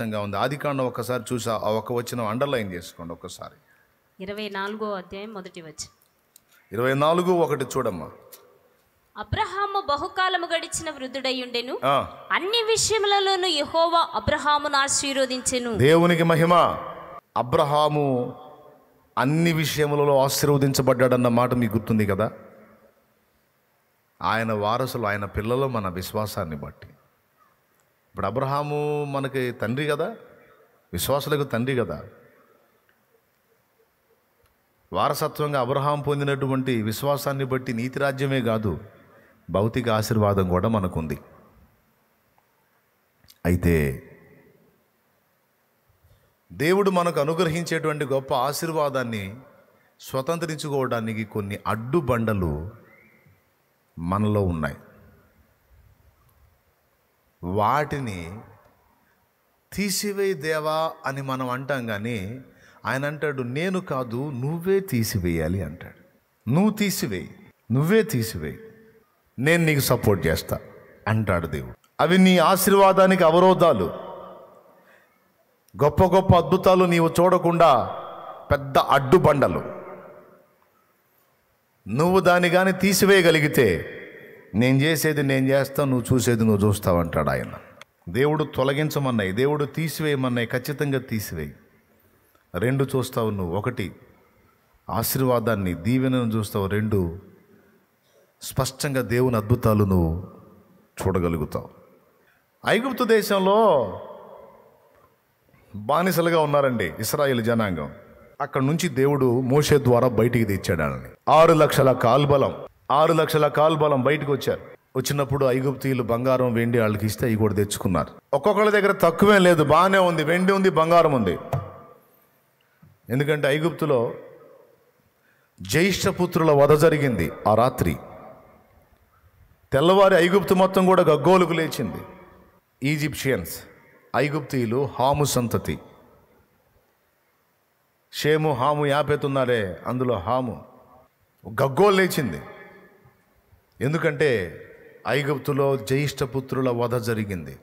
స్పష్టంగా ఉంది. ఆదికాండం ఒక్కసారి చూసి ఆ ఒక వచనం అండర్లైన్ చేసుకోండి ఒక్కసారి. 24వ అధ్యాయం మొదటి వచనం. 24:1 చూడమ్మా. అబ్రహాము బహుకాలము గడిచిన వృద్ధుడయ్యుండెను, ఆ, అన్ని విషయములలోనూ యెహోవా అబ్రహామును ఆశీర్వదించెను. దేవునికి మహిమ. అబ్రహాము అన్ని విషయములలో ఆశీర్వదించబడ్డాడన్న మాట మీకు గుర్తుంది కదా. ఆయన వారసులు, ఆయన పిల్లలు మన విశ్వాసాన్ని బట్టి. ఇప్పుడు అబ్రహాము మనకి తండ్రి కదా, విశ్వాసులకు తండ్రి కదా. వారసత్వంగా అబ్రహాం పొందినటువంటి విశ్వాసాన్ని బట్టి నీతి రాజ్యమే కాదు, భౌతిక ఆశీర్వాదం కూడా మనకుంది. అయితే దేవుడు మనకు అనుగ్రహించేటువంటి గొప్ప ఆశీర్వాదాన్ని స్వతంత్రించుకోవడానికి కొన్ని అడ్డుబండలు మనలో ఉన్నాయి. వాటిని తీసివేయి దేవా అని మనం అంటాం, కానీ ఆయన అంటాడు, నేను కాదు నువ్వే తీసివేయాలి అంటాడు. నువ్వు తీసివేయి, నువ్వే తీసివేయి, నేను నీకు సపోర్ట్ చేస్తా అంటాడు దేవుడు. అవి నీ ఆశీర్వాదానికి అవరోధాలు. గొప్ప గొప్ప అద్భుతాలు నీవు చూడకుండా పెద్ద అడ్డుబండలు. నువ్వు దాన్ని కానీ తీసివేయగలిగితే నేను చేసేది నేను చేస్తాను, నువ్వు చూసేది నువ్వు చూస్తావు అంటాడు ఆయన. దేవుడు తొలగించమన్నాయి, దేవుడు తీసివేయమన్నాయి, ఖచ్చితంగా తీసివేయి. రెండు చూస్తావు నువ్వు. ఒకటి ఆశీర్వాదాన్ని, దీవెనను చూస్తావు. రెండు స్పష్టంగా దేవుని అద్భుతాలు నువ్వు చూడగలుగుతావు. ఐగుప్తు దేశంలో బానిసలుగా ఉన్నారండి ఇశ్రాయేలు జనాంగం. అక్కడ నుంచి దేవుడు మోషే ద్వారా బయటికి తెచ్చాడని 6 లక్షల కాల్బలం 6 లక్షల కాల్బలం బయటకు వచ్చారు. వచ్చినప్పుడు ఐగుప్తీయులు బంగారం వెండి వాళ్ళకి ఇస్తే అవి కూడా తెచ్చుకున్నారు. ఒక్కొక్కళ్ళ దగ్గర తక్కువే లేదు, బాగానే ఉంది, వెండి ఉంది, బంగారం ఉంది. ఎందుకంటే ఐగుప్తులో జ్యేష్ఠపుత్రుల వధ జరిగింది ఆ రాత్రి. తెల్లవారి ఐగుప్తు మొత్తం కూడా గగ్గోలుకు లేచింది. ఈజిప్షియన్స్, ఐగుప్తీయులు, హాము సంతతి, షేము, హాము, యాపెతున్నారే, అందులో హాము. గగ్గోలు లేచింది. ఎందుకంటే ఐగుప్తులో జ్యేష్ఠపుత్రుల వధ జరిగింది.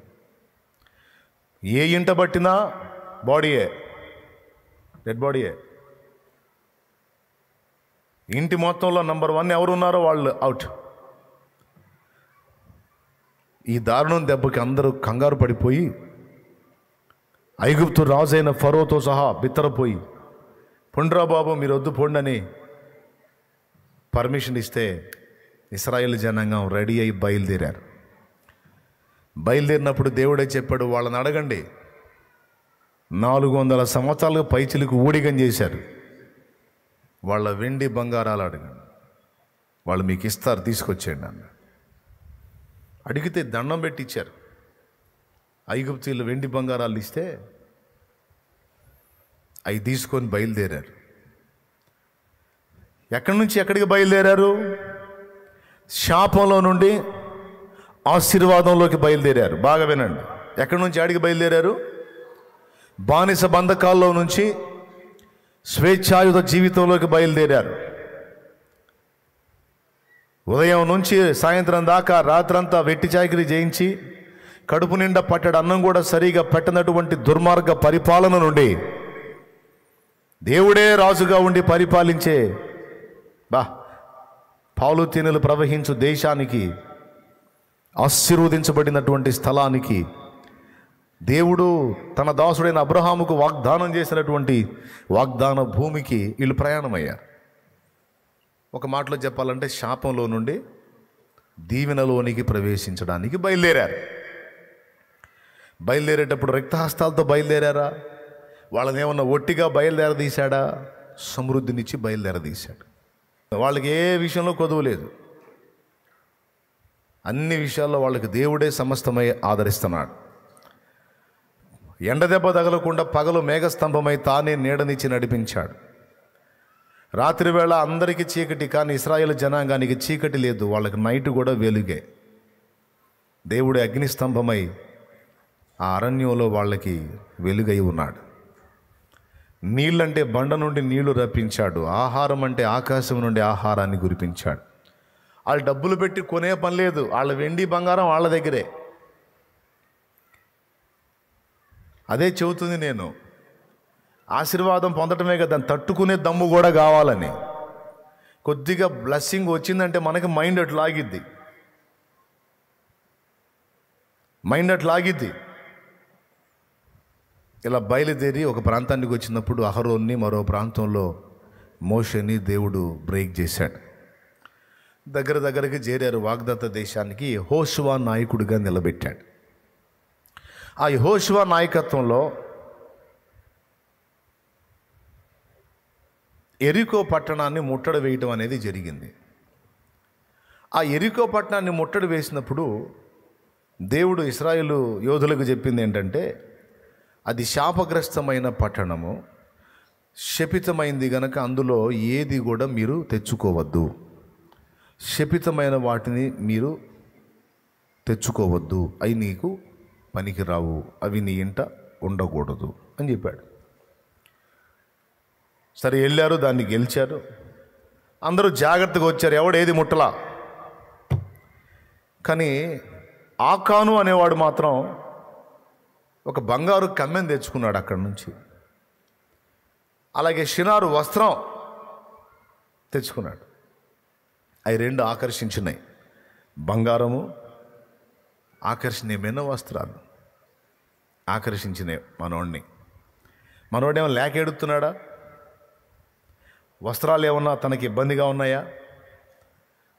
ఏ ఇంట పట్టినా బాడీయే, డెడ్ బాడీయే. ఇంటి మొత్తంలో నంబర్ 1 ఎవరున్నారో వాళ్ళు అవుట్. ఈ దారుణం దెబ్బకి అందరూ కంగారు పడిపోయి ఐగుప్తు రాజైన ఫరోతో సహా బిత్తరపోయి, పొండ్రా బాబు మీరు వద్దు పొండని పర్మిషన్ ఇస్తే ఇశ్రాయేలు జనాంగం రెడీ అయి బయలుదేరారు. బయలుదేరినప్పుడు దేవుడే చెప్పాడు, వాళ్ళని అడగండి. 400 సంవత్సరాలుగా పైచిలకు ఊడిగం చేశారు, వాళ్ళ వెండి బంగారాలు అడగండి, వాళ్ళు మీకు ఇస్తారు, తీసుకొచ్చేయండి అన్న. అడిగితే దండం పెట్టి ఇచ్చారు. ఐగుప్తీయులు వెండి బంగారాలు ఇస్తే అవి తీసుకొని బయలుదేరారు. ఎక్కడి నుంచి ఎక్కడికి బయలుదేరారు? శాపంలో నుండి ఆశీర్వాదంలోకి బయలుదేరారు. బాగా వినండి. ఎక్కడి నుంచి ఆడికి బయలుదేరారు? బానిస బంధకాల్లో నుంచి స్వేచ్ఛాయుత జీవితంలోకి బయలుదేరారు. ఉదయం నుంచి సాయంత్రం దాకా రాత్రంతా వెట్టి చాకిరీ చేయించి కడుపు నిండా పట్టడి అన్నం కూడా సరిగా పెట్టనటువంటి దుర్మార్గ పరిపాలన నుండి దేవుడే రాజుగా ఉండి పరిపాలించే పాలుతేనెలు ప్రవహించు దేశానికి, ఆశీర్వదించబడినటువంటి స్థలానికి దేవుడు తన దాసుడైన అబ్రహాముకు వాగ్దానం చేసినటువంటి వాగ్దాన భూమికి వీళ్ళు ప్రయాణమయ్యారు. ఒక మాటలో చెప్పాలంటే శాపంలో నుండి దీవెనలోనికి ప్రవేశించడానికి బయలుదేరారు. బయలుదేరేటప్పుడు రక్తహస్తాలతో బయలుదేరారా? వాళ్ళని ఏమన్నా ఒట్టిగా బయలుదేరదీశాడా? సమృద్ధినిచ్చి బయలుదేరదీశాడు. వాళ్ళకి ఏ విషయంలో కొదువు లేదు. అన్ని విషయాల్లో వాళ్ళకి దేవుడే సమస్తమై ఆదరిస్తున్నాడు. ఎండదెబ్బ తగలకుండా పగలు మేఘస్తంభమై తానే నీడనిచ్చి నడిపించాడు. రాత్రి వేళ అందరికీ చీకటి, కానీ ఇశ్రాయేలు జనాంగానికి చీకటి లేదు, వాళ్ళకి నైట్ కూడా వెలుగే. దేవుడే అగ్నిస్తంభమై ఆ అరణ్యంలో వాళ్ళకి వెలుగై ఉన్నాడు. నీళ్ళంటే బండ నుండి నీళ్లు రప్పించాడు. ఆహారం అంటే ఆకాశం నుండి ఆహారాన్ని కురిపించాడు. వాళ్ళు డబ్బులు పెట్టి కొనే పని లేదు, వాళ్ళ వెండి బంగారం వాళ్ళ దగ్గరే. అదే చెబుతుంది నేను. ఆశీర్వాదం పొందటమే కదా, దాన్ని తట్టుకునే దమ్ము కూడా కావాలని. కొద్దిగా బ్లెస్సింగ్ వచ్చిందంటే మనకి మైండ్ అటు లాగిద్ది. ఇలా బయలుదేరి ఒక ప్రాంతానికి వచ్చినప్పుడు అహరోన్ని, మరో ప్రాంతంలో మోషేని దేవుడు బ్రేక్ చేశాడు. దగ్గరికి చేరారు. వాగ్దత్త దేశానికి యెహోషువ నాయకుడిగా నిలబెట్టాడు. ఆ యెహోషువ నాయకత్వంలో ఎరికో పట్టణాన్ని ముట్టడి వేయటం అనేది జరిగింది. ఆ ఎరికో పట్టణాన్ని ముట్టడి వేసినప్పుడు దేవుడు ఇశ్రాయేలు యోధులకు చెప్పింది ఏంటంటే, అది శాపగ్రస్తమైన పట్టణము, శపితమైంది గనక అందులో ఏది కూడా మీరు తెచ్చుకోవద్దు, శపితమైన వాటిని మీరు తెచ్చుకోవద్దు, అవి నీకు పనికిరావు, అవి నీ ఇంట ఉండకూడదు అని చెప్పాడు. సరే వెళ్ళారు, దాన్ని గెలిచారు. అందరూ జాగ్రత్తగా వచ్చారు, ఎవడేది ముట్టలా. కానీ ఆకాను అనేవాడు మాత్రం ఒక బంగారు కమ్మెను తెచ్చుకున్నాడు అక్కడి నుంచి. అలాగే షినారు వస్త్రం తెచ్చుకున్నాడు. అవి రెండు ఆకర్షించినాయి. బంగారము, ఆకర్షణీయమైన వస్త్రాలు ఆకర్షించినాయి మనోడేమో లేక ఎడుతున్నాడా? వస్త్రాలు ఏమన్నా తనకి ఇబ్బందిగా ఉన్నాయా?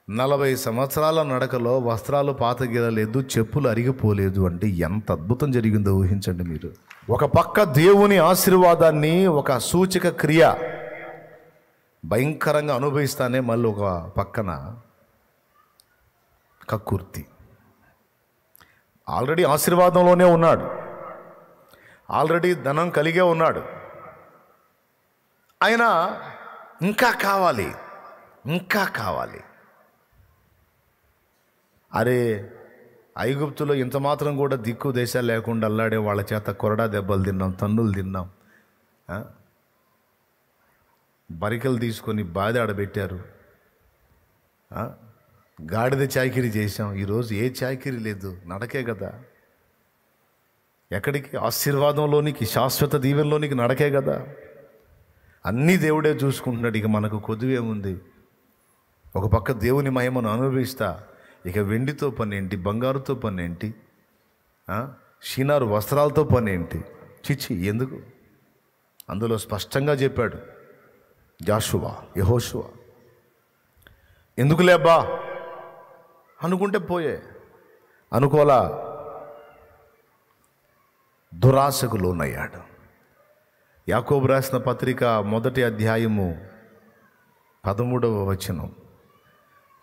40 సంవత్సరాల నడకలో వస్త్రాలు పాతగిలలేదు, చెప్పులు అరిగిపోలేదు అంటే ఎంత అద్భుతం జరిగిందో ఊహించండి మీరు. ఒక పక్క దేవుని ఆశీర్వాదాన్ని, ఒక సూచక క్రియ భయంకరంగా అనుభవిస్తానే, మళ్ళీ ఒక పక్కన కక్కుర్తి. ఆల్రెడీ ఆశీర్వాదంలోనే ఉన్నాడు, ఆల్రెడీ ధనం కలిగే ఉన్నాడు. అయినా ఇంకా కావాలి. అరే, ఐగుప్తులో ఇంత మాత్రం కూడా దిక్కు దేశాలు లేకుండా అల్లాడే వాళ్ళ చేత కొరడా దెబ్బలు తిన్నాం, తన్నులు తిన్నాం, బరికలు తీసుకొని బాధ ఆడబెట్టారు, గాడిద చాకిరీ చేశాం. ఈరోజు ఏ చాకిరీ లేదు, నడకే కదా. ఎక్కడికి? ఆశీర్వాదంలోనికి, శాశ్వత దీవెనలోనికి నడకే కదా. అన్నీ దేవుడే చూసుకుంటున్నాడు. ఇక మనకు కొద్దివేముంది? ఒక పక్క దేవుని మహిమను అనుభవిస్తా, ఇక వెండితో పని ఏంటి, బంగారుతో పని ఏంటి, షీనారు వస్త్రాలతో పని ఏంటి? చిచ్చి, ఎందుకు? అందులో స్పష్టంగా చెప్పాడు యెహోషువ, ఎందుకులేబ్బా అనుకుంటే పోయే, అనుకోలా, దురాశకు లోనయ్యాడు. యాకోబు రాసిన పత్రిక 1వ అధ్యాయము 13వ వచనం,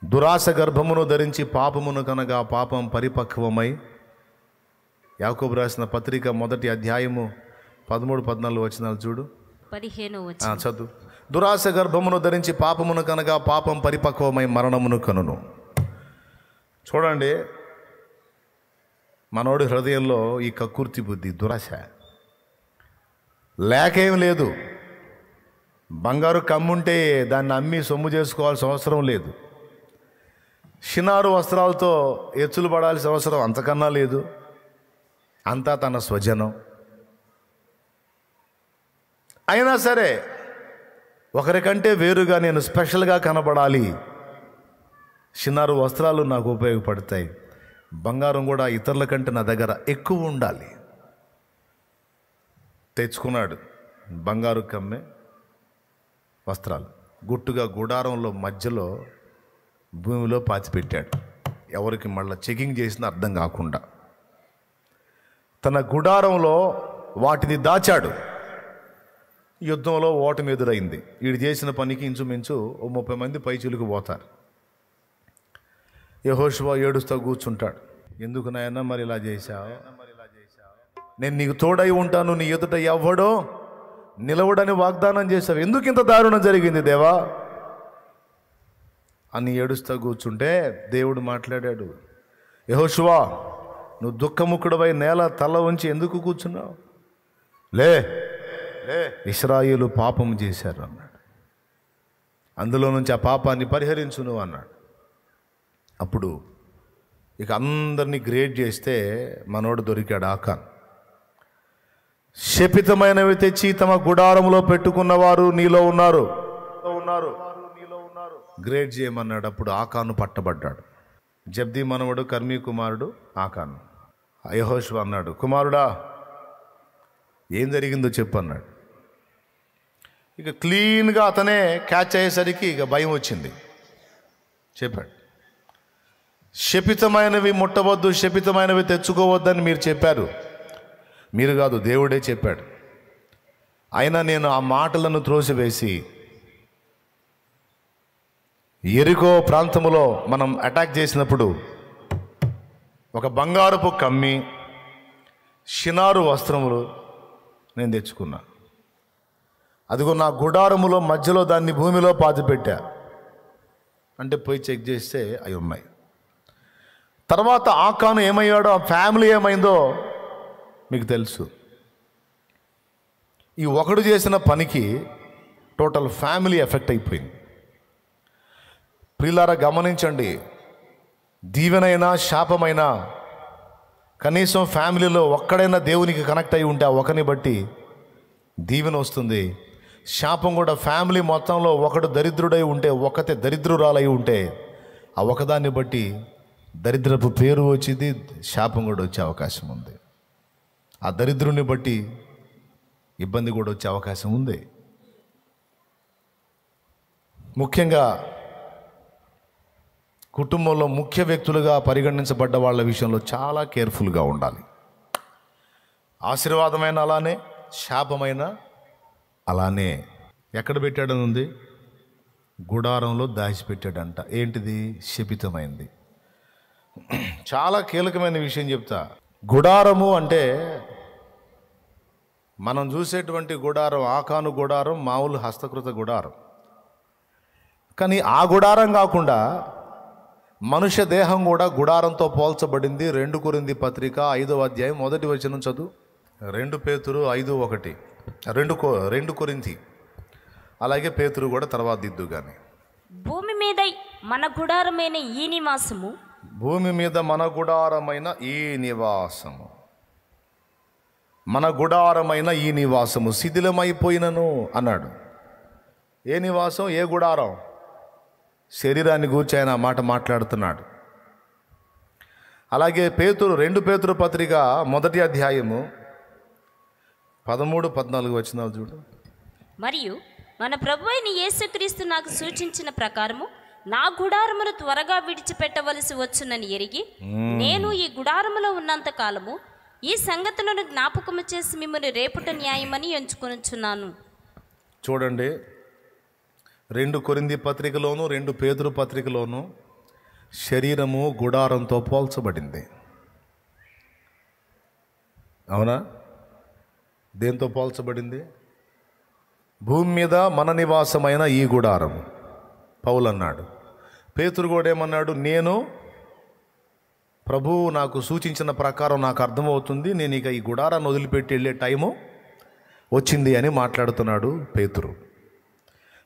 దురాశ గర్భమును ధరించి పాపమును కనగా పాపం పరిపక్వమై. యాకోబు రాసిన పత్రిక 1వ అధ్యాయము 13-14 వచనాలు చూడు. 15వ వచనం చదువు. దురాశ గర్భమును ధరించి పాపమును కనగా పాపం పరిపక్వమై మరణమును కనును. చూడండి, మనోడి హృదయంలో ఈ కక్కుర్తి బుద్ధి, దురాశ లేకేం లేదు. బంగారు కమ్ముంటే దాన్ని అమ్మి సొమ్ము చేసుకోవాల్సిన అవసరం లేదు. షినారు వస్త్రాలతో ఎచ్చులు పడాల్సిన అవసరం అంతకన్నా లేదు. అంతా తన స్వజనం. అయినా సరే ఒకరికంటే వేరుగా నేను స్పెషల్గా కనబడాలి, షినారు వస్త్రాలు నాకు ఉపయోగపడతాయి, బంగారం కూడా ఇతరుల కంటే నా దగ్గర ఎక్కువ ఉండాలి. తెచ్చుకున్నాడు బంగారు కమ్మె, వస్త్రాలు గుట్టుగా గుడారంలో మధ్యలో భూమిలో పాతిపెట్టాడు. ఎవరికి మళ్ళీ చెకింగ్ చేసినా అర్థం కాకుండా తన గుడారంలో వాటిని దాచాడు. యుద్ధంలో ఓటమి ఎదురైంది. వీడు చేసిన పనికి ఇంచుమించు 30 మంది పైచులకు పోతారు. యెహోషువ ఏడుస్తూ కూర్చుంటాడు. ఎందుకు నాయనా మరి ఇలా చేశావు? నేను నీకు తోడై ఉంటాను, నీ ఎదుట ఎవ్వడో నిలవడని వాగ్దానం చేశావు, ఎందుకు ఇంత దారుణం జరిగింది దేవా అని ఏడుస్తూ కూర్చుంటే దేవుడు మాట్లాడాడు, యెహోషువ, నువ్వు దుఃఖముఖుడవై నేల తల ఉంచి ఎందుకు కూర్చున్నావు? లే, ఇశ్రాయేలు పాపం చేశారు అన్నాడు. అందులో నుంచి ఆ పాపాన్ని పరిహరించును అన్నాడు. అప్పుడు ఇక అందరినీ గ్రేడ్ చేస్తే మనోడు దొరికాడు. ఆకాన్ శపితమైనవి తెచ్చి తమ గుడారములో పెట్టుకున్నవారు నీలో ఉన్నారు. గ్రేట్ చేయమన్నాడు. అప్పుడు ఆకాను పట్టబడ్డాడు. జబ్ది మనవడు కర్మీ కుమారుడు ఆకాను. యెహోషువ అన్నాడు, కుమారుడా ఏం జరిగిందో చెప్పు అన్నాడు. ఇక క్లీన్గా అతనే క్యాచ్ అయ్యేసరికి ఇక భయం వచ్చింది. చెప్పాడు, శపితమైనవి ముట్టవద్దు, శపితమైనవి తెచ్చుకోవద్దని మీరు చెప్పారు. మీరు కాదు, దేవుడే చెప్పాడు. అయినా నేను ఆ మాటలను త్రోసివేసి యెరికో ప్రాంతములో మనం అటాక్ చేసినప్పుడు ఒక బంగారపు కమ్మి, షినారు వస్త్రములు నేను తెచ్చుకున్నా. అదిగో నా గుడారములో మధ్యలో దాన్ని భూమిలో పాతిపెట్టా. అంటే పోయి చెక్ చేస్తే అవి ఉన్నాయి. తర్వాత ఆకాను ఏమయ్యాడో, ఆ ఫ్యామిలీ ఏమైందో మీకు తెలుసు. ఈ ఒకడు చేసిన పనికి టోటల్ ఫ్యామిలీ ఎఫెక్ట్ అయిపోయింది. ప్రియులారా గమనించండి, దీవెనైనా శాపమైనా కనీసం ఫ్యామిలీలో ఒక్కడైనా దేవునికి కనెక్ట్ అయి ఉంటే ఆ ఒకరిని బట్టి దీవెన వస్తుంది. శాపం కూడా ఫ్యామిలీ మొత్తంలో ఒకడు దరిద్రుడై ఉంటే, ఒకతే దరిద్రురాలై ఉంటే ఆ ఒకదాన్ని బట్టి దరిద్రపు పేరు వచ్చింది, శాపం కూడా వచ్చే అవకాశం ఉంది. ఆ దరిద్రుని బట్టి ఇబ్బంది కూడా వచ్చే అవకాశం ఉంది. ముఖ్యంగా కుటుంబంలో ముఖ్య వ్యక్తులుగా పరిగణించబడ్డ వాళ్ళ విషయంలో చాలా కేర్ఫుల్గా ఉండాలి. ఆశీర్వాదమైన అలానే, శాపమైన అలానే. ఎక్కడ పెట్టాడని ఉంది? గుడారంలో దాచిపెట్టాడంట. ఏంటిది? శపితమైంది. చాలా కీలకమైన విషయం చెప్తా. గుడారము అంటే మనం చూసేటువంటి గుడారం, ఆకాను గుడారం మామూలు హస్తకృత గుడారం. కానీ ఆ గుడారం కాకుండా మనుష్య దేహం కూడా గుడారంతో పోల్చబడింది. 2 కొరింథీ పత్రిక 5వ అధ్యాయం 1వ వచనం చదువు. 2 పేతురు 5:1. 2 కొరింథీ, అలాగే పేతురు కూడా తర్వాత దిద్దు. కానీ భూమి మీద మన గుడారమైన ఈ నివాసము, భూమి మీద మన గుడారమైన ఈ నివాసము, మన గుడారమైన ఈ నివాసము శిథిలమైపోయినను అన్నాడు. ఏ నివాసం? ఏ గుడారం? శరీరాన్ని గూర్చి ఆయన మాట మాట్లాడుతున్నాడు. అలాగే పేతురు 2 పేతురు పత్రిక 1వ అధ్యాయము 13-14 వచనాలు చూడు. మరియు మన ప్రభు అయిన యేసుక్రీస్తు నాకు సూచించిన ప్రకారము నా గుడారమును త్వరగా విడిచిపెట్టవలసి వచ్చునని ఎరిగి నేను ఈ గుడారములో ఉన్నంత కాలము ఈ సంగతులను జ్ఞాపకము చేసి మిమ్మల్ని రేపుట న్యాయమని ఎంచుకొనుచున్నాను. చూడండి, 2 కొరింథీ పత్రికలోను 2 పేతురు పత్రికలోను శరీరము గుడారంతో పోల్చబడింది. అవునా? దేంతో పోల్చబడింది? భూమి మీద మన నివాసమైన ఈ గుడారం. పౌలు అన్నాడు. పేతురు కూడా ఏమన్నాడు? నేను ప్రభువు నాకు సూచించిన ప్రకారం నాకు అర్థమవుతుంది, నేను ఇక ఈ గుడారాన్ని వదిలిపెట్టి వెళ్ళే టైము వచ్చింది అని మాట్లాడుతున్నాడు పేతురు.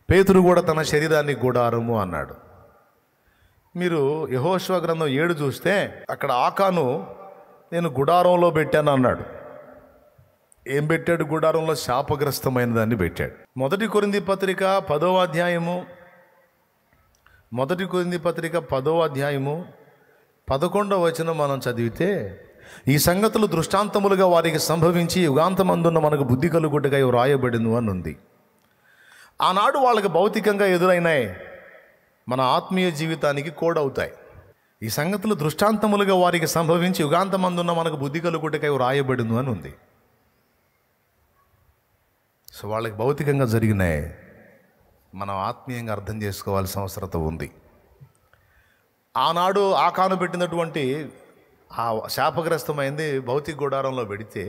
పేతురు కూడా తన శరీరాన్ని గుడారము అన్నాడు. మీరు యెహోషువ గ్రంథం 7 చూస్తే అక్కడ ఆకాను నేను గుడారంలో పెట్టాను అన్నాడు. ఏం పెట్టాడు? గుడారంలో శాపగ్రస్తమైన దాన్ని పెట్టాడు. 1 కొరింథీ పత్రిక 10వ అధ్యాయము 1 కొరింథీ పత్రిక 10వ అధ్యాయము 11వ వచనం మనం చదివితే, ఈ సంగతులు దృష్టాంతములుగా వారికి సంభవించి యుగాంతమందున్న మనకు బుద్ధి కలుగుటకై వ్రాయబడింది అని ఉంది. ఆనాడు వాళ్ళకి భౌతికంగా ఎదురైనాయి, మన ఆత్మీయ జీవితానికి కోడవుతాయి. ఈ సంగతులు దృష్టాంతములుగా వారికి సంభవించి యుగాంతమందున్న మనకు బుద్ధి కలుగుటకై వ్రాయబడింది అని ఉంది. సో వాళ్ళకి భౌతికంగా జరిగినాయి, మనం ఆత్మీయంగా అర్థం చేసుకోవాల్సిన అవసరత ఉంది. ఆనాడు ఆకాను పెట్టినటువంటి ఆ శాపగ్రస్తమైంది భౌతిక గుడారంలో పెడితే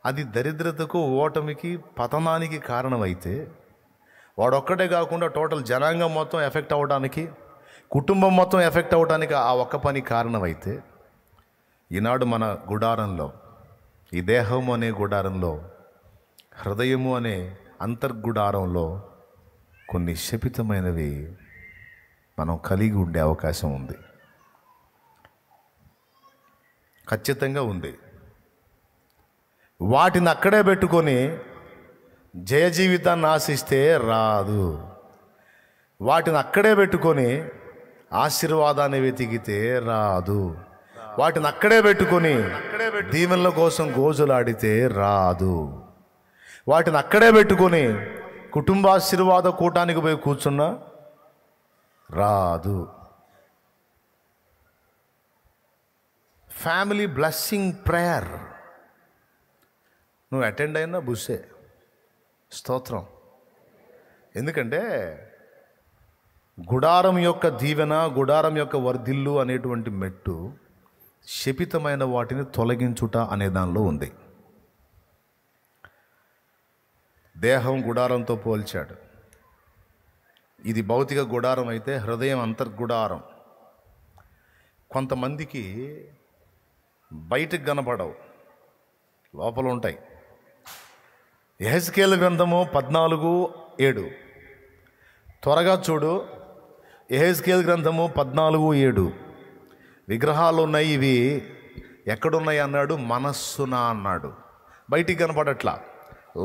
అది దరిద్రతకు, ఓటమికి, పతనానికి కారణమైతే, వాడొక్కడే కాకుండా టోటల్ జనాంగం మొత్తం ఎఫెక్ట్ అవ్వడానికి, కుటుంబం మొత్తం ఎఫెక్ట్ అవ్వడానికి ఆ ఒక్క పని కారణమైతే, ఈనాడు మన గుడారంలో, ఈ దేహము అనే గుడారంలో, హృదయము అనే అంతర్గుడారంలో కొన్ని శపితమైనవి మనం కలిగి ఉండే అవకాశం ఉంది. ఖచ్చితంగా ఉంది. వాటిని అక్కడే పెట్టుకొని జయ జీవితాన్ని ఆశిస్తే రాదు. వాటిని అక్కడే పెట్టుకొని ఆశీర్వాదాన్ని వెతికితే రాదు. వాటిని అక్కడే పెట్టుకొని దీవెనల కోసం గోజులాడితే రాదు. వాటిని అక్కడే పెట్టుకొని కుటుంబాశీర్వాద కూటానికి పోయి కూర్చున్నా రాదు. ఫ్యామిలీ బ్లెస్సింగ్ ప్రేయర్ నువ్వు అటెండ్ అయినా బుస్సే. స్తోత్రం. ఎందుకంటే గుడారం యొక్క దీవెన, గుడారం యొక్క వర్ధిల్లు అనేటువంటి మెట్టు శపితమైన వాటిని తొలగించుట అనే దానిలో ఉంది. దేహం గుడారంతో పోల్చాడు. ఇది భౌతిక గుడారం అయితే హృదయం అంతర్గుడారం. కొంతమందికి బయటకు కనపడవు, లోపల ఉంటాయి. యెహెజ్కేలు గ్రంథము 14:7 త్వరగా చూడు. యెహెజ్కేలు గ్రంథము 14:7 విగ్రహాలు ఉన్నాయి, ఇవి ఎక్కడున్నాయి అన్నాడు? మనస్సున అన్నాడు. బయటికి కనపడట్లా,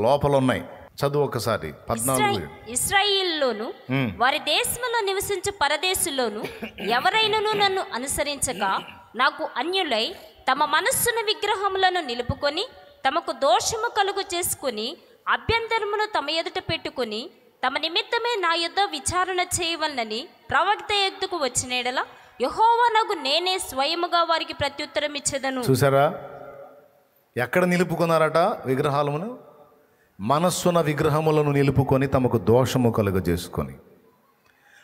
లోపల ఉన్నాయి. చదువు ఒకసారి 14:7. ఇశ్రాయేలులోను వారి దేశంలో నివసించు పరదేశుల్లోను ఎవరైనను నన్ను అనుసరించక నాకు అన్యులై తమ మనస్సును విగ్రహములను నిలుపుకొని తమకు దోషము కలుగు చేసుకుని అభ్యంతరమును తమ ఎదుట పెట్టుకుని తమ నిమిత్తమే నా యుద్ధ విచారణ చేయవలనని ప్రవక్త ఎద్దుకు వచ్చినేడల యెహోవానగు నేనే స్వయముగా వారికి ప్రత్యుత్తరం ఇచ్చేదను. చూసారా ఎక్కడ నిలుపుకున్నారట విగ్రహాలను? మనస్సున విగ్రహములను నిలుపుకొని తమకు దోషము కలుగజేసుకొని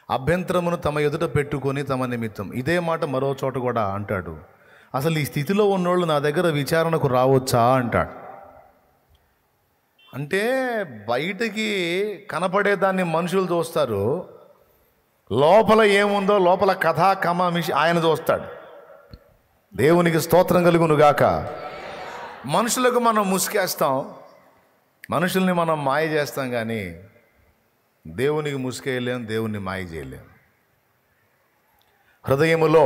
అభ్యంతరమును తమ ఎదుట పెట్టుకొని తమ నిమిత్తం. ఇదే మాట మరో చోట కూడా అంటాడు. అసలు ఈ స్థితిలో ఉన్నోళ్ళు నా దగ్గర విచారణకు రావచ్చా అంటాడు. అంటే బయటికి కనపడేదాన్ని మనుషులు చూస్తారు, లోపల ఏముందో లోపల కథా కమామిషి ఆయన చూస్తాడు. దేవునికి స్తోత్రం కలుగును గాక. మనుషులకు మనం ముసుకేస్తాం, మనుషుల్ని మనం మాయ చేస్తాం, కానీ దేవునికి ముసుకేయలేం, దేవుణ్ణి మాయ చేయలేం. హృదయములో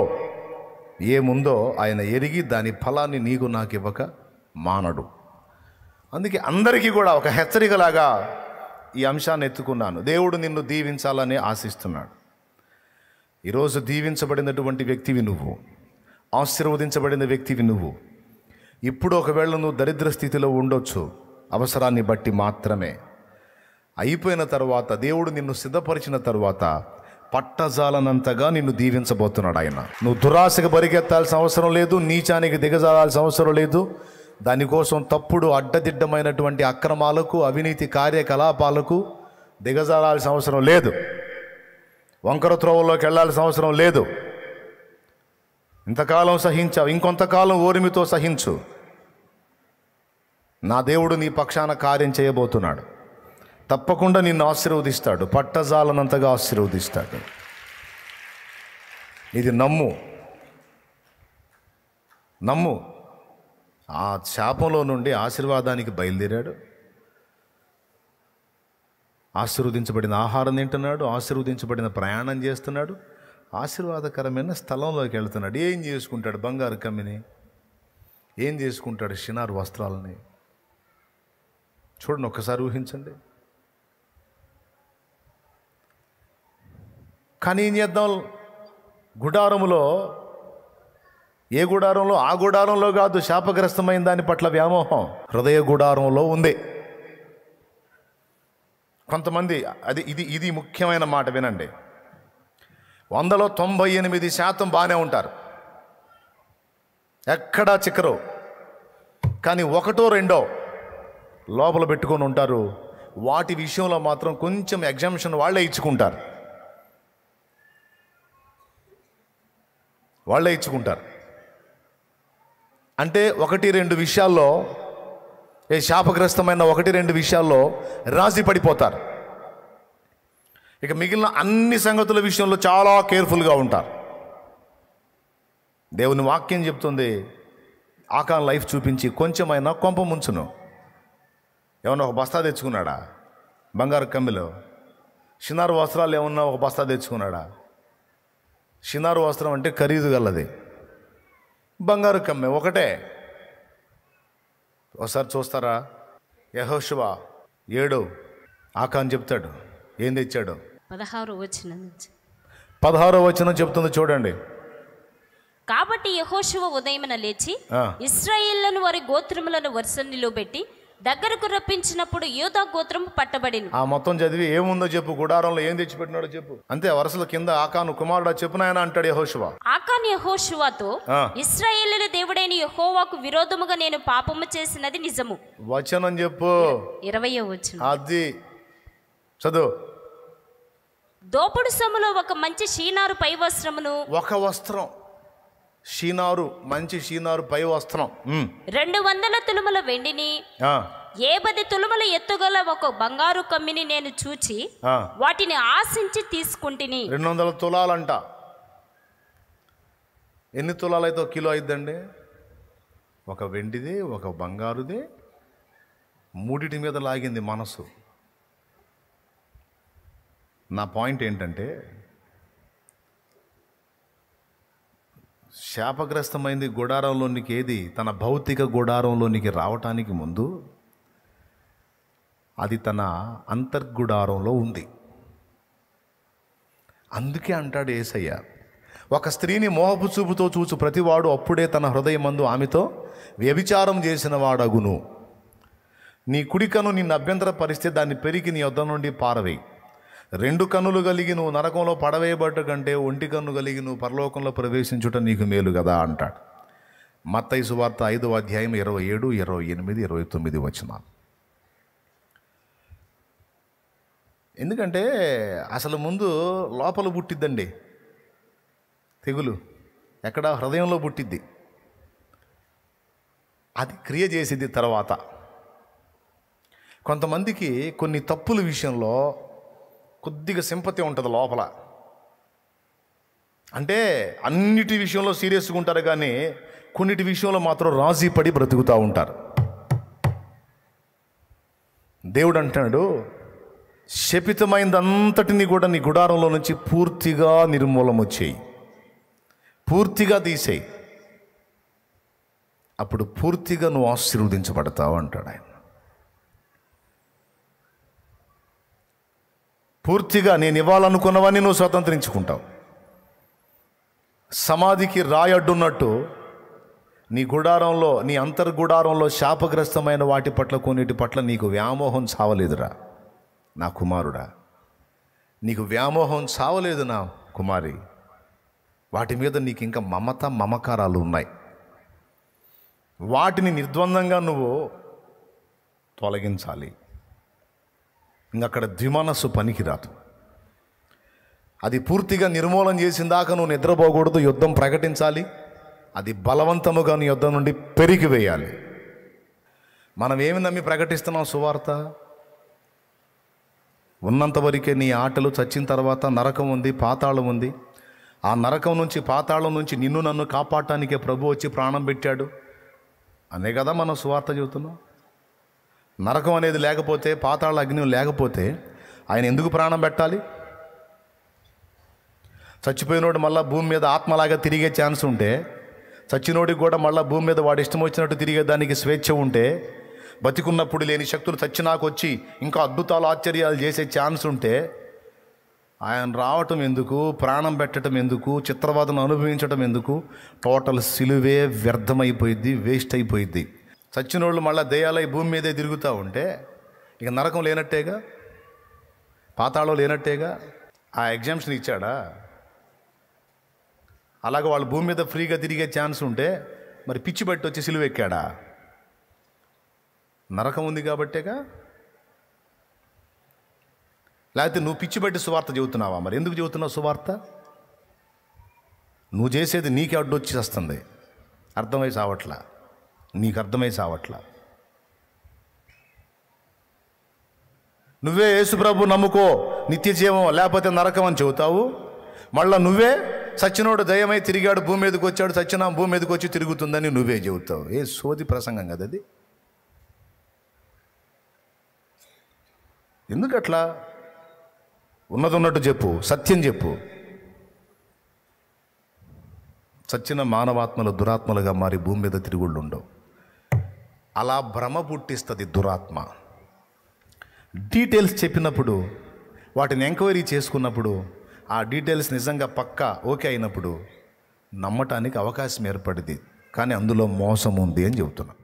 ఏముందో ఆయన ఎరిగి దాని ఫలాన్ని నీకు నాకు ఇవ్వక మానడు. అందుకే అందరికీ కూడా ఒక హెచ్చరికలాగా ఈ అంశాన్ని ఎత్తుకున్నాను. దేవుడు నిన్ను దీవించాలని ఆశిస్తున్నాడు. ఈరోజు దీవించబడినటువంటి వ్యక్తివి నువ్వు, ఆశీర్వదించబడిన వ్యక్తివి నువ్వు. ఇప్పుడు ఒకవేళ నువ్వు దరిద్ర స్థితిలో ఉండొచ్చు, అవసరాన్ని బట్టి మాత్రమే. అయిపోయిన తర్వాత దేవుడు నిన్ను సిద్ధపరిచిన తర్వాత పట్టజాలనంతగా నిన్ను దీవించబోతున్నాడు ఆయన. నువ్వు దురాశకు బరిగెత్తాల్సిన అవసరం లేదు, నీచానికి దిగజారాల్సిన అవసరం లేదు. దానికోసం తప్పుడు అడ్డదిడ్డమైనటువంటి అక్రమాలకు, అవినీతి కార్యకలాపాలకు దిగజారాల్సిన అవసరం లేదు. వంకర త్రోవల్లోకి వెళ్ళాల్సిన అవసరం లేదు. ఇంతకాలం సహించావు, ఇంకొంతకాలం ఓరిమితో సహించు. నా దేవుడు నీ పక్షాన కార్యం చేయబోతున్నాడు. తప్పకుండా నిన్ను ఆశీర్వదిస్తాడు, పట్టజాలనంతగా ఆశీర్వదిస్తాడు. ఇది నమ్ము, నమ్ము. ఆ శాపంలో నుండి ఆశీర్వాదానికి బయలుదేరాడు. ఆశీర్వదించబడిన ఆహారం తింటున్నాడు, ఆశీర్వదించబడిన ప్రయాణం చేస్తున్నాడు, ఆశీర్వాదకరమైన స్థలంలోకి వెళ్తున్నాడు. ఏం చేసుకుంటాడు? బంగారు కమ్మిని. ఏం చేసుకుంటాడు? షినారు వస్త్రాలని. చూడండి, ఒక్కసారి ఊహించండి. కానీ ఏం చేద్దాం? గుడారములో, ఏ గుడారంలో? ఆ గుడారంలో కాదు, శాపగ్రస్తమైన దాని పట్ల వ్యామోహం హృదయ గుడారంలో ఉంది. కొంతమంది ఇది ముఖ్యమైన మాట వినండి. 100లో 98% బాగానే ఉంటారు, ఎక్కడా చిక్కరు. కానీ 1, 2 లోపల పెట్టుకొని ఉంటారు. వాటి విషయంలో మాత్రం కొంచెం ఎగ్జామ్షన్ వాళ్ళే ఇచ్చుకుంటారు. అంటే 1-2 విషయాల్లో, శాపగ్రస్తమైన 1-2 విషయాల్లో రాజీ పడిపోతారు. ఇక మిగిలిన అన్ని సంగతుల విషయంలో చాలా కేర్ఫుల్గా ఉంటారు. దేవుని వాక్యం చెప్తుంది, ఆకాన్ లైఫ్ చూపించి కొంచెమైనా కొంప ముంచును. ఏమన్నా ఒక బస్తా తెచ్చుకున్నాడా? బంగారు కమ్మిలో షినారు వస్త్రాలు ఏమన్నా ఒక బస్తా తెచ్చుకున్నాడా? షినారు వస్త్రం అంటే ఖరీదు గలది, బంగారు కమ్మె ఒకటే. ఒకసారి చూస్తారా? యెహోషువ 7 ఆకాన్ చెప్తాడు ఏం తెచ్చాడు. 16వ వచనం నుంచి 16వ వచనం చెప్తుంది చూడండి. కాబట్టి యెహోషువ ఉదయమున లేచి ఆ. ఇశ్రాయేళ్లను వారి గోత్రములను వరుసనిలో పెట్టి దగ్గరకు రప్పించినప్పుడు యూదా గోత్రము పట్టబడింది. ఆ మొత్తం చదివి ఏముందో చెప్పు, గుడారంలో ఏం తెచ్చిపెట్టినాడో చెప్పు. అంతే, వరుసల కింద ఆకాను కుమారుడా చెప్పు నాయన అంటాడు యెహోషువ. ఆకాన్ యెహోషువతో, ఆ. ఇశ్రాయేలుల దేవుడైన యెహోవాకు విరోధముగా నేను పాపము చేసినది నిజము. వచనం చెప్పు. 20వ వచనం. అది చదువు. దోపుడు సొమ్ములో ఒక మంచి షీనారు పై వస్త్రమును, ఒక వస్త్రం షీనారు, మంచి షీనారు పై వస్త్రం, 200 తులముల వెండిని, 10 తులముల ఎత్తుగల ఒక బంగారు కమ్మిని నేను చూచి వాటిని ఆశించి తీసుకుంటిని. 200 తులాలంట. ఎన్ని తులాలైతే ఒక కిలో అయిద్దండి? ఒక వెండిది, ఒక బంగారుది, మూడిటి మీద లాగింది మనసు. నా పాయింట్ ఏంటంటే, శాపగ్రస్తమైంది గుడారంలోనికి ఏది? తన భౌతిక గుడారంలోనికి రావటానికి ముందు అది తన అంతర్గుడారంలో ఉంది. అందుకే అంటాడు యేసయ్య, ఒక స్త్రీని మోహపు చూపుతో చూచు ప్రతివాడు అప్పుడే తన హృదయమందు ఆమెతో వ్యభిచారం చేసిన వాడగును. నీ కుడి కన్ను నిన్ను అభ్యంతర పరిస్తే దాన్ని పెరికి నీ యొద్ద నుండి పారవేయి. 2 కన్నులు కలిగి నువ్వు నరకంలో పడవేయబడ్డ కంటే ఒంటి కన్ను కలిగి నువ్వు పరలోకంలో ప్రవేశించుట నీకు మేలు కదా అంటాడు. మత్తయి సువార్త 5వ అధ్యాయం 27, 28, 29 వచనాలు. ఎందుకంటే అసలు ముందు లోపల పుట్టిద్దండి తెగులు. ఎక్కడ? హృదయంలో పుట్టిద్ది. అది క్రియ చేసిద్ది తర్వాత. కొంతమందికి కొన్ని తప్పుల విషయంలో కొద్దిగా సింపతి ఉంటుంది లోపల. అంటే అన్నిటి విషయంలో సీరియస్గా ఉంటారు, కానీ కొన్నిటి విషయంలో మాత్రం రాజీ పడి బ్రతుకుతూ ఉంటారు. దేవుడు అంటాడు, శపితమైందంతటిని కూడా నీ గుడారంలో నుంచి పూర్తిగా నిర్మూలన చేయి, పూర్తిగా తీసేయి, అప్పుడు పూర్తిగా నువ్వు ఆశీర్వదించబడతావు అంటాడు ఆయన. పూర్తిగా నేను ఇవ్వాలనుకున్నవన్నీ నువ్వు స్వతంత్రించుకుంటావు. సమాధికి రాయడ్డున్నట్టు నీ గుడారంలో, నీ అంతర్గుడారంలో శాపగ్రస్తమైన వాటి పట్ల, కొన్నిటి పట్ల నీకు వ్యామోహం చావలేదురా నా కుమారుడా, నీకు వ్యామోహం చావలేదు నా కుమారి. వాటి మీద నీకు ఇంకా మమత మమకారాలు ఉన్నాయి. వాటిని నిర్ద్వందంగా నువ్వు తొలగించాలి. ఇంకక్కడ ద్విమనస్సు పనికిరాదు. అది పూర్తిగా నిర్మూలన చేసిన దాకా నువ్వు నిద్రపోకూడదు. యుద్ధం ప్రకటించాలి. అది బలవంతముగా నీ యుద్ధం నుండి పెరిగివేయాలి. మనం ఏమి నమ్మి ప్రకటిస్తున్నాం? సువార్త. ఉన్నంతవరకే నీ ఆటలు. చచ్చిన తర్వాత నరకం ఉంది, పాతాళం ఉంది. ఆ నరకం నుంచి, పాతాళం నుంచి నిన్ను నన్ను కాపాడటానికే ప్రభు వచ్చి ప్రాణం పెట్టాడు అనే కదా మనం సువార్త చెబుతున్నాం. నరకం అనేది లేకపోతే, పాతాళ అగ్ని లేకపోతే ఆయన ఎందుకు ప్రాణం పెట్టాలి? చచ్చిపోయినోడు మళ్ళీ భూమి మీద ఆత్మలాగా తిరిగే ఛాన్స్ ఉంటే, చచ్చినోడికి కూడా మళ్ళీ భూమి మీద వాడు ఇష్టం వచ్చినట్టు తిరిగేదానికి స్వేచ్ఛ ఉంటే, బతికున్నప్పుడు లేని శక్తులు చచ్చినాకు వచ్చి ఇంకా అద్భుతాలు ఆశ్చర్యాలు చేసే ఛాన్స్ ఉంటే, ఆయన రావటం ఎందుకు? ప్రాణం పెట్టడం ఎందుకు? చిత్రవాదను అనుభవించడం ఎందుకు? టోటల్ సిలువే వ్యర్థమైపోయిద్ది, వేస్ట్ అయిపోయిద్ది. చచ్చినోళ్ళు మళ్ళీ దయ్యాలై భూమి మీదే తిరుగుతూ ఉంటే ఇక నరకం లేనట్టేగా, పాతాళం లేనట్టేగా. ఆ ఎగ్జామ్షన్ ఇచ్చాడా? అలాగే వాళ్ళు భూమి మీద ఫ్రీగా తిరిగే ఛాన్స్ ఉంటే మరి పిచ్చి బట్టి వచ్చి సిలువ ఎక్కాడా? నరకం ఉంది కాబట్టేగా. లేకపోతే నువ్వు పిచ్చి బట్టి సువార్త చెబుతున్నావా? మరి ఎందుకు చెబుతున్నావు సువార్త? నువ్వు చేసేది నీకే అడ్డొచ్చి వస్తుంది. అర్థమై సావట్లా, నీకు అర్థమై సావట్లా. నువ్వే యేసుప్రభు నమ్ముకో నిత్య జీవం లేకపోతే నరకం అని చెబుతావు. మళ్ళీ నువ్వే సచ్చినోడు దయమై తిరిగాడు, భూమి మీదకి వచ్చాడు, సచ్చినా భూమి మీదకి వచ్చి తిరుగుతుందని నువ్వే చెబుతావు. ఏ సోది ప్రసంగం కదా అది. ఎందుకట్లా? ఉన్నది ఉన్నట్టు చెప్పు, సత్యం చెప్పు. చచ్చిన మానవాత్మలు దురాత్మలుగా మారి భూమి మీద తిరుగుళ్ళు ఉండవు. అలా భ్రమ పుట్టిస్తుంది దురాత్మ. డీటెయిల్స్ చెప్పినప్పుడు, వాటిని ఎంక్వైరీ చేసుకున్నప్పుడు, ఆ డీటెయిల్స్ నిజంగా పక్కా ఓకే అయినప్పుడు నమ్మటానికి అవకాశం ఏర్పడింది. కానీ అందులో మోసం ఉంది అని చెబుతున్నా.